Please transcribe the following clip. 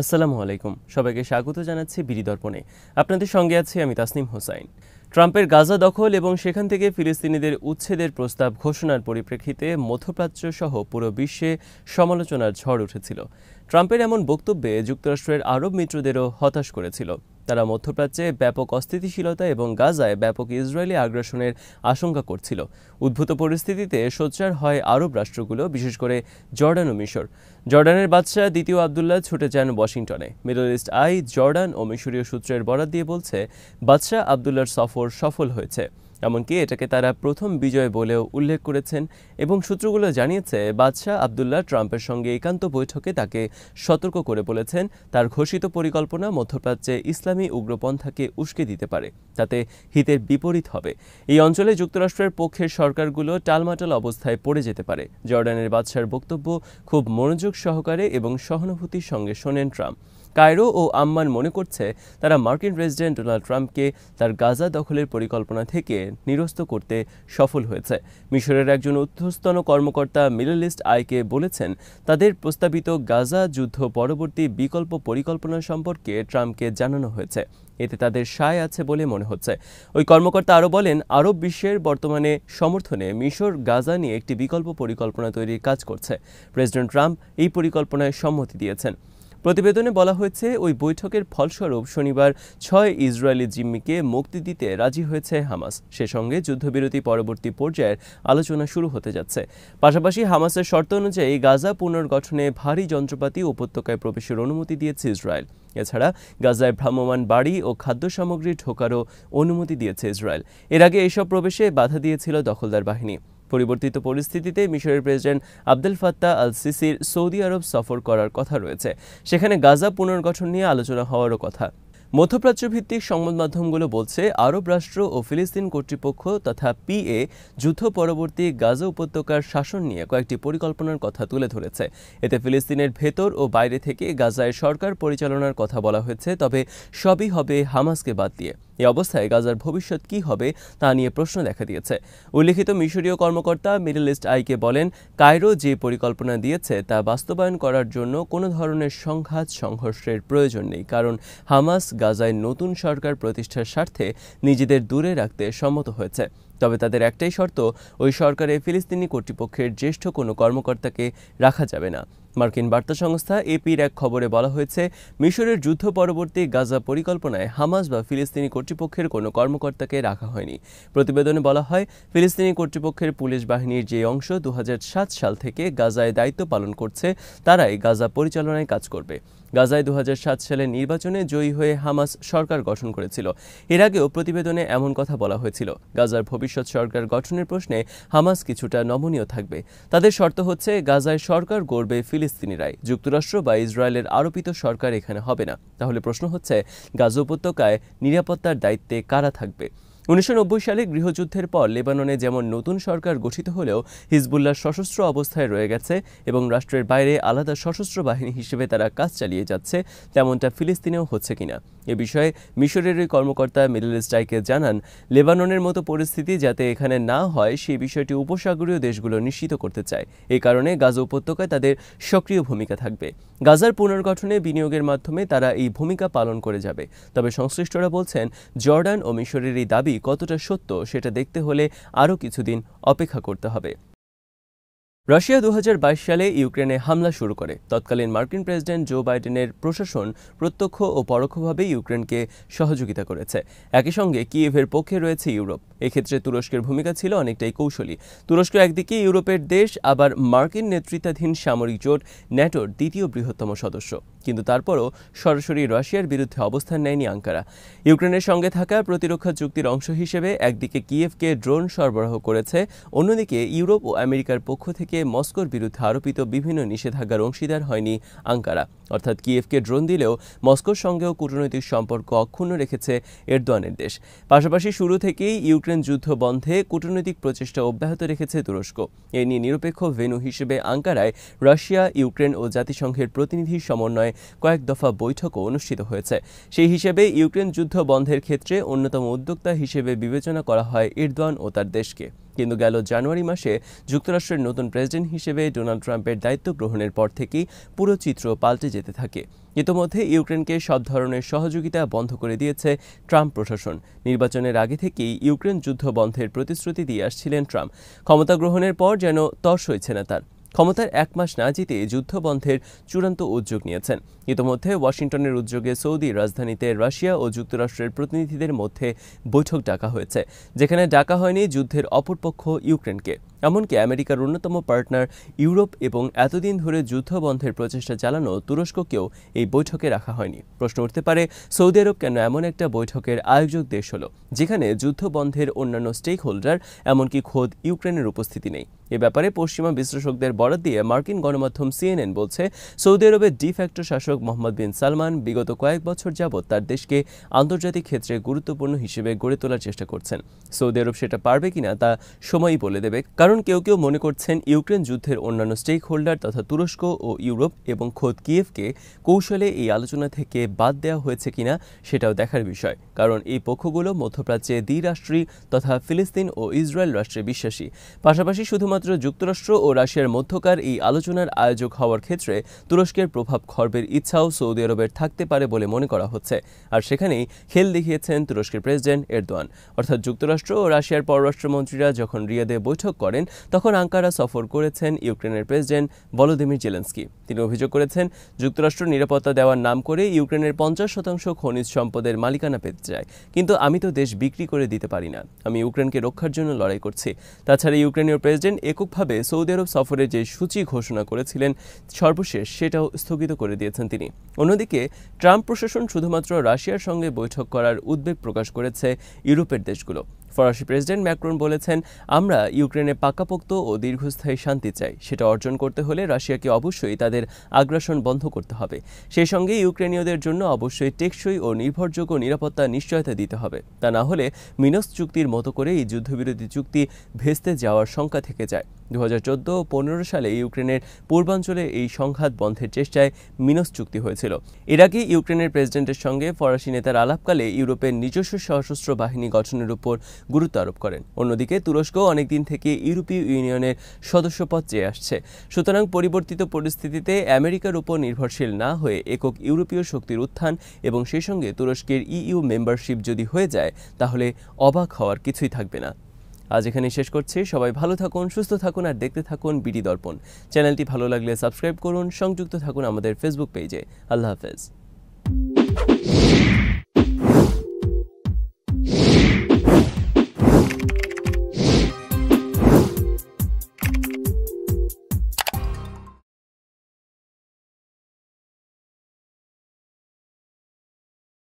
আসসালামু আলাইকুম। সবাইকে স্বাগত জানাচ্ছি বিডি দর্পণে। আপনাদের সঙ্গে আছি আমি তাসনিম হোসাইন। ট্রাম্পের গাজা দখল এবং সেখান থেকে ফিলিস্তিনিদের উচ্ছেদের প্রস্তাব ঘোষণার পরিপ্রেক্ষিতে মধ্যপ্রাচ্য সহ পুরো বিশ্বে সমালোচনার ঝড় উঠেছিল। ট্রাম্পের এমন বক্তব্যে যুক্তরাষ্ট্রের আরব মিত্রদেরও হতাশ করেছিল। তারা মধ্যপ্রাচ্যে ব্যাপক অস্থিতিশীলতা এবং গাজায় ব্যাপক ইসরায়েলি আগ্রাসনের আশঙ্কা করছিল। উদ্ভূত পরিস্থিতিতে সোচ্চার হয় আরব রাষ্ট্রগুলো, বিশেষ করে জর্ডান ও মিশর। জর্ডানের বাদশাহ দ্বিতীয় আবদুল্লাহ ছুটে যান ওয়াশিংটনে। মিডল ইস্ট আই জর্ডান ও মিশরীয় সূত্রের বরাত দিয়ে বলছে, বাদশাহ আবদুল্লাহর সফর সফল হয়েছে। এমনকি এটাকে তারা প্রথম বিজয় বলেও উল্লেখ করেছেন এবং সূত্রগুলো জানিয়েছে বাদশাহ আবদুল্লাহ ট্রাম্পের সঙ্গে একান্ত বৈঠকে তাকে সতর্ক করে বলেছেন তার ঘোষিত পরিকল্পনা মধ্যপ্রাচ্যে ইসলামী উগ্রপন্থাকে উস্কে দিতে পারে, তাতে হিতের বিপরীত হবে। এই অঞ্চলে যুক্তরাষ্ট্রের পক্ষের সরকারগুলো টালমাটাল অবস্থায় পড়ে যেতে পারে। জর্ডানের বাদশার বক্তব্য খুব মনোযোগ সহকারে এবং সহানুভূতির সঙ্গে শোনেন ট্রাম্প। কায়রো ও আম্মান মনে করছে তারা মার্কিন প্রেসিডেন্ট ডোনাল্ড ট্রাম্পকে তার গাজা দখলের পরিকল্পনা থেকে নিরস্ত করতে সফল হয়েছে। মিশরের একজন ঊর্ধ্বতন কর্মকর্তা মিডল ইস্ট আইকে বলেছেন তাদের প্রস্তাবিত গাজা যুদ্ধ পরবর্তী বিকল্প পরিকল্পনা সম্পর্কে ট্রাম্পকে জানানো হয়েছে। এতে তাদের সায় আছে বলে মনে হচ্ছে। ওই কর্মকর্তা আরও বলেন, আরব বিশ্বের বর্তমানে সমর্থনে মিশর গাজা নিয়ে একটি বিকল্প পরিকল্পনা তৈরির কাজ করছে। প্রেসিডেন্ট ট্রাম্প এই পরিকল্পনায় সম্মতি দিয়েছেন। প্রতিবেদনে বলা হয়েছে ওই বৈঠকের ফলস্বরূপ শনিবার ৬ ইসরায়েলি জিম্মিকে মুক্তি দিতে রাজি হয়েছে হামাস। সে সঙ্গে যুদ্ধবিরতি পরবর্তী পর্যায়ের আলোচনা শুরু হতে যাচ্ছে। পাশাপাশি হামাসের শর্ত অনুযায়ী গাজা পুনর্গঠনে ভারী যন্ত্রপাতি উপত্যকায় প্রবেশের অনুমতি দিয়েছে ইসরায়েল। এছাড়া গাজায় ভ্রাম্যমাণ বাড়ি ও খাদ্য সামগ্রী ঢোকারও অনুমতি দিয়েছে ইসরায়েল। এর আগে এসব প্রবেশে বাধা দিয়েছিল দখলদার বাহিনী। পরিবর্তিত পরিস্থিতিতে মিশরের প্রেসিডেন্ট আবদেল ফাত্তাহ আল সিসির সৌদি আরব সফর করার কথা রয়েছে। সেখানে গাজা পুনর্গঠন নিয়ে আলোচনা হওয়ারও কথা। মধ্যপ্রাচ্য ভিত্তিক সংবাদ মাধ্যমগুলো বলছে আরব রাষ্ট্র ও ফিলিস্তিন কর্তৃপক্ষ তথা পিএ যুদ্ধ পরবর্তী গাজা উপত্যকার শাসন নিয়ে কয়েকটি পরিকল্পনার কথা তুলে ধরেছে। এতে ফিলিস্তিনের ভেতর ও বাইরে থেকে গাজায় সরকার পরিচালনার কথা বলা হয়েছে, তবে সবই হবে হামাসকে বাদ দিয়ে। এই অবস্থায় গাজার ভবিষ্যৎ কী হবে তা নিয়ে প্রশ্ন দেখা দিয়েছে। উল্লেখিত মিশরীয় কর্মকর্তা মিডল ইস্ট আইকে বলেন, কায়রো যে পরিকল্পনা দিয়েছে তা বাস্তবায়ন করার জন্য কোনো ধরনের সংঘর্ষের প্রয়োজন নেই, কারণ হামাস গাজায় নতুন সরকার প্রতিষ্ঠার স্বার্থে নিজেদের দূরে রাখতে সম্মত হয়েছে। তবে তাদের একটাই শর্ত, ওই সরকারে ফিলিস্তিনি কর্তৃপক্ষের জ্যেষ্ঠ কোনো কর্মকর্তাকে রাখা যাবে না। মার্কিন বার্তা সংস্থা এপির এক খবরে বলা হয়েছে, মিশরের যুদ্ধ পরবর্তী গাজা পরিকল্পনায় হামাস বা ফিলিস্তিনি কর্তৃপক্ষের কোনো কর্মকর্তাকে রাখা হয়নি। প্রতিবেদনে বলা হয়, ফিলিস্তিনি কর্তৃপক্ষের পুলিশ বাহিনীর যে অংশ ২০০৭ সাল থেকে গাজায় দায়িত্ব পালন করছে তারাই গাজা পরিচালনায় কাজ করবে। গাজায় ২০০৭ সালের নির্বাচনে জয়ী হয়ে হামাস সরকার গঠন করেছিল। এর আগেও প্রতিবেদনে এমন কথা বলা হয়েছিল। গাজার ভবিষ্যৎ সরকার গঠনের প্রশ্নে হামাস কিছুটা নমনীয় থাকবে। তাদের শর্ত হচ্ছে গাজায় সরকার গড়বে ফিলিস্তিনিরাই, যুক্তরাষ্ট্র বা ইসরায়েলের আরোপিত সরকার এখানে হবে না। তাহলে প্রশ্ন হচ্ছে, গাজা উপত্যকায় নিরাপত্তার দায়িত্বে কারা থাকবে? ১৯৯০ সালে গৃহযুদ্ধের পর লেবাননে যেমন নতুন সরকার গঠিত হলেও হিজবুল্লাহ সশস্ত্র অবস্থায় রয়ে গেছে এবং রাষ্ট্রের বাইরে আলাদা সশস্ত্র বাহিনী হিসেবে তারা কাজ চালিয়ে যাচ্ছে, তেমনটা ফিলিস্তিনেও হচ্ছে কিনা এ বিষয়ে মিশরের ওই কর্মকর্তা মিডল ইস্ট আইকে জানান, লেবাননের মতো পরিস্থিতি যাতে এখানে না হয় সেই বিষয়টি উপসাগরীয় দেশগুলো নিশ্চিত করতে চায়। এই কারণে গাজা উপত্যকায় তাদের সক্রিয় ভূমিকা থাকবে। গাজার পুনর্গঠনে বিনিয়োগের মাধ্যমে তারা এই ভূমিকা পালন করে যাবে। তবে সংশ্লিষ্টরা বলছেন, জর্ডান ও মিশরের এই দাবি কতটা সত্য সেটা দেখতে হলে আরও কিছুদিন অপেক্ষা করতে হবে। রাশিয়া ২০২২ সালে ইউক্রেনে হামলা শুরু করে। তৎকালীন মার্কিন প্রেসিডেন্ট জো বাইডেনের প্রশাসন প্রত্যক্ষ ও পরোক্ষভাবে ইউক্রেনকে সহযোগিতা করেছে। একই সঙ্গে কিয়েভের পক্ষে রয়েছে ইউরোপ। এক্ষেত্রে তুরস্কের ভূমিকা ছিল অনেকটাই কৌশলী। তুরস্ক একদিকে ইউরোপের দেশ, আবার মার্কিন নেতৃত্বাধীন সামরিক জোট ন্যাটোর দ্বিতীয় বৃহত্তম সদস্য। কিন্তু তারপরও সরাসরি রাশিয়ার বিরুদ্ধে অবস্থান নেয়নি আঙ্কারা। ইউক্রেনের সঙ্গে থাকা প্রতিরক্ষা চুক্তির অংশ হিসেবে একদিকে কিয়েভকে ড্রোন সরবরাহ করেছে, অন্যদিকে ইউরোপ ও আমেরিকার পক্ষ থেকে মস্কোর বিরুদ্ধে আরোপিত বিভিন্ন নিষেধাজ্ঞার অংশীদার হয়নি আঙ্কারা। অর্থাৎ কিয়েভকে ড্রোন দিলেও মস্কোর সঙ্গেও কূটনৈতিক সম্পর্ক অক্ষুণ্ণ রেখেছে এরদোয়ানের দেশ। পাশাপাশি শুরু থেকেই ইউক্রেন যুদ্ধ বন্ধে কূটনৈতিক প্রচেষ্টা অব্যাহত রেখেছে তুরস্ক। এ নিয়ে নিরপেক্ষ ভেন্যু হিসেবে আঙ্কারায় রাশিয়া, ইউক্রেন ও জাতিসংঘের প্রতিনিধি সমন্বয়ে কয়েক দফা বৈঠকও অনুষ্ঠিত হয়েছে। সেই হিসেবে ইউক্রেন যুদ্ধ বন্ধের ক্ষেত্রে অন্যতম উদ্যোক্তা হিসেবে বিবেচনা করা হয় এরদোয়ান ও তার দেশকে। কিন্তু গেল জানুয়ারি মাসে যুক্তরাষ্ট্রের নতুন প্রেসিডেন্ট হিসেবে ডোনাল্ড ট্রাম্পের দায়িত্ব গ্রহণের পর থেকেই পুরো চিত্র পাল্টে যেতে থাকে। ইতোমধ্যে ইউক্রেনকে সব ধরনের সহযোগিতা বন্ধ করে দিয়েছে ট্রাম্প প্রশাসন। নির্বাচনের আগে থেকেই ইউক্রেন যুদ্ধ বন্ধের প্রতিশ্রুতি দিয়ে আসছিলেন ট্রাম্প। ক্ষমতা গ্রহণের পর যেন তর সইছে না তার। ক্ষমতার 1 মাস না যেতে যুদ্ধবন্ধের চূড়ান্ত উদ্যোগ নিয়েছেন। ইতোমধ্যে ওয়াশিংটনের উদ্যোগে সৌদি রাজধানীতে রাশিয়া ও যুক্তরাষ্ট্রের প্রতিনিধিদের মধ্যে বৈঠক ডাকা হয়েছে, যেখানে ডাকা হয়নি যুদ্ধের অপরপক্ষ ইউক্রেনকে। এমনকি আমেরিকার অন্যতম পার্টনার ইউরোপ এবং এতদিন ধরে যুদ্ধবন্ধের প্রচেষ্টা চালানো তুরস্ককেও এই বৈঠকে রাখা হয়নি। প্রশ্ন উঠতে পারে, সৌদি আরব কেন এমন একটা বৈঠকের আয়োজক দেশ হলো যেখানে যুদ্ধবন্ধের অন্যান্য স্টেক হোল্ডার এমনকি খোদ ইউক্রেনের উপস্থিতি নেই? এ ব্যাপারে পশ্চিমা বিশ্লেষকদের বরাত দিয়ে মার্কিন গণমাধ্যম CNN বলছে, সৌদি আরবের ডি-ফ্যাক্টো শাসক মোহাম্মদ বিন সালমান বিগত কয়েক বছর যাবৎ তার দেশকে আন্তর্জাতিক ক্ষেত্রে গুরুত্বপূর্ণ হিসেবে গড়ে তোলার চেষ্টা করছেন। সৌদি আরব সেটা পারবে কিনা তা সময়ই বলে দেবে। কারণ কেউ কেউ মনে করছেন ইউক্রেন যুদ্ধের অন্যান্য স্টেক হোল্ডার তথা তুরস্ক ও ইউরোপ এবং খোদ কিয়েভকে কৌশলে এই আলোচনা থেকে বাদ দেওয়া হয়েছে কিনা সেটাও দেখার বিষয়। কারণ এই পক্ষগুলো মধ্যপ্রাচ্যে দ্বিরাষ্ট্রী তথা ফিলিস্তিন ও ইসরায়েল রাষ্ট্রে বিশ্বাসী। পাশাপাশি শুধুমাত্র যুক্তরাষ্ট্র ও রাশিয়ার মধ্যকার এই আলোচনার আয়োজক হওয়ার ক্ষেত্রে তুরস্কের প্রভাব খর্বের ইচ্ছাও সৌদি আরবের থাকতে পারে বলে মনে করা হচ্ছে। আর সেখানেই খেল দেখিয়েছেন তুরস্কের প্রেসিডেন্ট এরদোয়ান। অর্থাৎ যুক্তরাষ্ট্র ও রাশিয়ার পররাষ্ট্রমন্ত্রীরা যখন রিয়াদে বৈঠক করেন তখন আঙ্কারা সফর করেছেন ইউক্রেনের প্রেসিডেন্ট ভলোদিমির জেলেনস্কি। তিনি অভিযোগ করেছেন, যুক্তরাষ্ট্র নিরাপত্তা দেওয়ার নাম করে ইউক্রেনের 50% খনিজ সম্পদের মালিকানা পেতে চায়, কিন্তু আমি তো দেশ বিক্রি করে দিতে পারি না। আমি ইউক্রেনকে রক্ষার জন্য লড়াই করছি। তাছাড়া ইউক্রেনীয় প্রেসিডেন্ট এককভাবে সৌদি আরব সফরে যে সূচি ঘোষণা করেছিলেন সর্বশেষ সেটাও স্থগিত করে দিয়েছেন তিনি। অন্যদিকে ট্রাম্প প্রশাসন শুধুমাত্র রাশিয়ার সঙ্গে বৈঠক করার উদ্বেগ প্রকাশ করেছে ইউরোপের দেশগুলো। ফরাসি প্রেসিডেন্ট ম্যাক্রন বলেছেন, আমরা ইউক্রেনে পাকাপোক্ত ও দীর্ঘস্থায়ী শান্তি চাই। সেটা অর্জন করতে হলে রাশিয়াকে অবশ্যই তাদের আগ্রাসন বন্ধ করতে হবে। সেই সঙ্গে ইউক্রেনীয়দের জন্য অবশ্যই টেকসই ও নির্ভরযোগ্য নিরাপত্তা নিশ্চয়তা দিতে হবে। তা না হলে মিনস্ক চুক্তির মতো করে এই যুদ্ধবিরতি চুক্তি ভেস্তে যাওয়ার শঙ্কা থেকে যায়। 2014 ও 15 সালে ইউক্রেনের পূর্বাঞ্চলে এই সংঘাত বন্ধের চেষ্টায় মিনস্ক চুক্তি হয়েছিল। এর আগে ইউক্রেনের প্রেসিডেন্টের সঙ্গে ফরাসি নেতার আলাপকালে ইউরোপের নিজস্ব সশস্ত্র বাহিনী গঠনের উপর গুরুত্ব আরোপ করেন। অন্যদিকে তুরস্ক অনেকদিন থেকে ইউরোপীয় ইউনিয়নের সদস্যপদ চেয়ে আসছে। সুতরাং পরিবর্তিত পরিস্থিতিতে আমেরিকার উপর নির্ভরশীল না হয়ে একক ইউরোপীয় শক্তির উত্থান এবং সেই সঙ্গে তুরস্কের EU মেম্বারশিপ যদি হয়ে যায় তাহলে অবাক হওয়ার কিছুই থাকবে না। আজ এখানে শেষ করছি। সবাই ভালো থাকুন, সুস্থ থাকুন আর দেখতে থাকুন বিডি দর্পণ। চ্যানেলটি ভালো লাগলে সাবস্ক্রাইব করুন, সংযুক্ত থাকুন আমাদের ফেসবুক পেজে। আল্লাহ হাফেজ।